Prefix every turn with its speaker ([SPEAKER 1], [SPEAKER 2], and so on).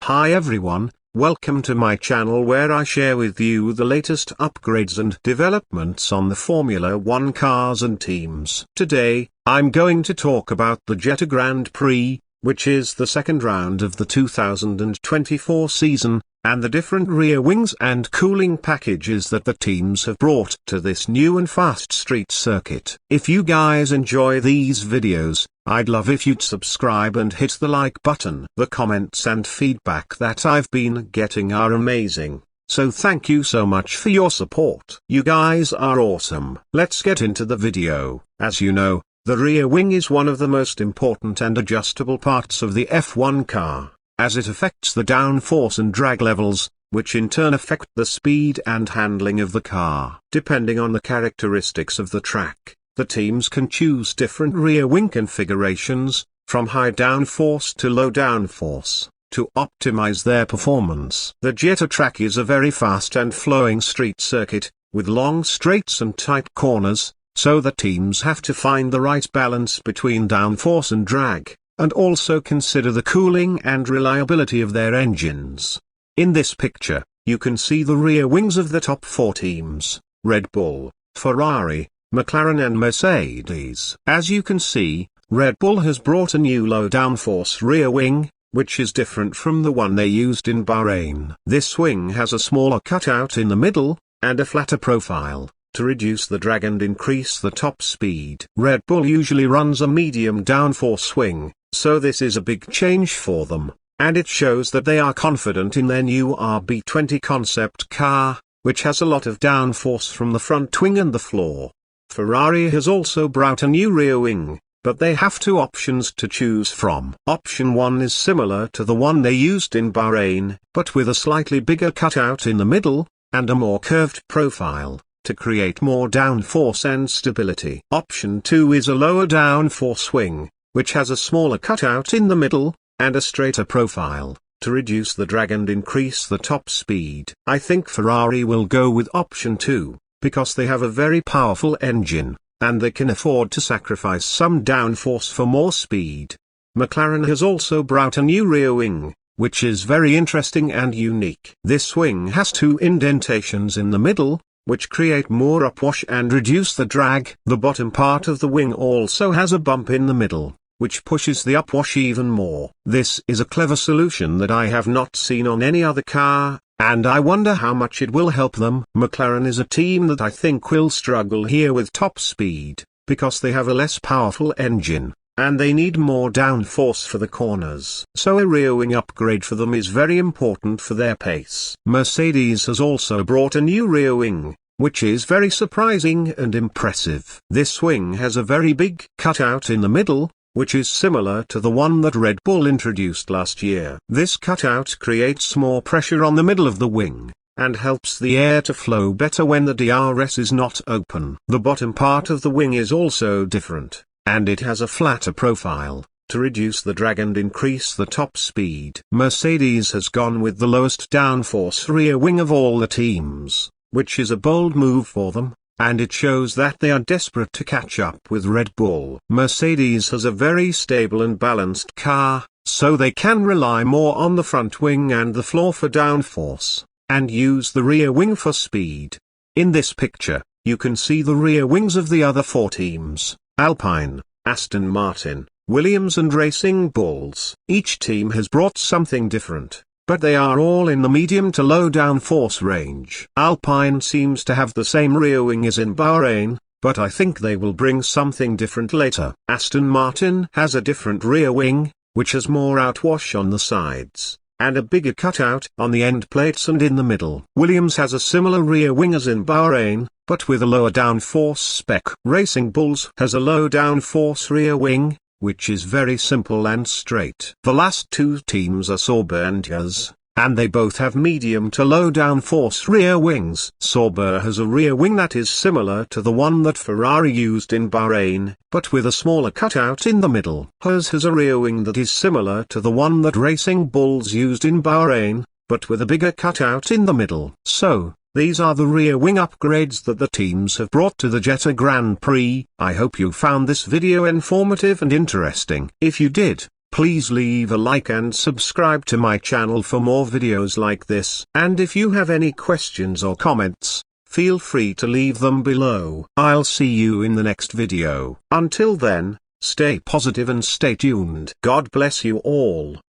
[SPEAKER 1] Hi everyone, welcome to my channel where I share with you the latest upgrades and developments on the Formula 1 cars and teams. Today, I'm going to talk about the Jeddah Grand Prix, which is the second round of the 2024 season, and the different rear wings and cooling packages that the teams have brought to this new and fast street circuit. If you guys enjoy these videos, I'd love if you'd subscribe and hit the like button. The comments and feedback that I've been getting are amazing, so thank you so much for your support. You guys are awesome. Let's get into the video. As you know, the rear wing is one of the most important and adjustable parts of the F1 car, as it affects the downforce and drag levels, which in turn affect the speed and handling of the car. Depending on the characteristics of the track, the teams can choose different rear wing configurations, from high downforce to low downforce, to optimize their performance. The Jeddah track is a very fast and flowing street circuit, with long straights and tight corners, so the teams have to find the right balance between downforce and drag, and also consider the cooling and reliability of their engines. In this picture, you can see the rear wings of the top four teams: Red Bull, Ferrari, McLaren and Mercedes. As you can see, Red Bull has brought a new low downforce rear wing, which is different from the one they used in Bahrain. This wing has a smaller cutout in the middle, and a flatter profile, to reduce the drag and increase the top speed. Red Bull usually runs a medium downforce wing, so this is a big change for them, and it shows that they are confident in their new RB20 concept car, which has a lot of downforce from the front wing and the floor. Ferrari has also brought a new rear wing, but they have two options to choose from. Option 1 is similar to the one they used in Bahrain, but with a slightly bigger cutout in the middle, and a more curved profile, to create more downforce and stability. Option 2 is a lower downforce wing, which has a smaller cutout in the middle, and a straighter profile, to reduce the drag and increase the top speed. I think Ferrari will go with option 2, because they have a very powerful engine, and they can afford to sacrifice some downforce for more speed. McLaren has also brought a new rear wing, which is very interesting and unique. This wing has two indentations in the middle, which create more upwash and reduce the drag. The bottom part of the wing also has a bump in the middle, which pushes the upwash even more. This is a clever solution that I have not seen on any other car, and I wonder how much it will help them. McLaren is a team that I think will struggle here with top speed, because they have a less powerful engine, and they need more downforce for the corners. So a rear wing upgrade for them is very important for their pace. Mercedes has also brought a new rear wing, which is very surprising and impressive. This wing has a very big cutout in the middle, which is similar to the one that Red Bull introduced last year. This cutout creates more pressure on the middle of the wing, and helps the air to flow better when the DRS is not open. The bottom part of the wing is also different, and it has a flatter profile, to reduce the drag and increase the top speed. Mercedes has gone with the lowest downforce rear wing of all the teams, which is a bold move for them, and it shows that they are desperate to catch up with Red Bull. Mercedes has a very stable and balanced car, so they can rely more on the front wing and the floor for downforce, and use the rear wing for speed. In this picture, you can see the rear wings of the other four teams: Alpine, Aston Martin, Williams and Racing Bulls. Each team has brought something different, but they are all in the medium to low downforce range. Alpine seems to have the same rear wing as in Bahrain, but I think they will bring something different later. Aston Martin has a different rear wing, which has more outwash on the sides, and a bigger cutout on the end plates and in the middle. Williams has a similar rear wing as in Bahrain, but with a lower downforce spec. Racing Bulls has a low downforce rear wing, which is very simple and straight. The last two teams are Sauber and Haas, and they both have medium to low downforce rear wings. Sauber has a rear wing that is similar to the one that Ferrari used in Bahrain, but with a smaller cutout in the middle. Haas has a rear wing that is similar to the one that Racing Bulls used in Bahrain, but with a bigger cutout in the middle. So, these are the rear wing upgrades that the teams have brought to the Jeddah Grand Prix. I hope you found this video informative and interesting. If you did, Please leave a like and subscribe to my channel for more videos like this. And if you have any questions or comments, feel free to leave them below. I'll see you in the next video. Until then, stay positive and stay tuned. God bless you all.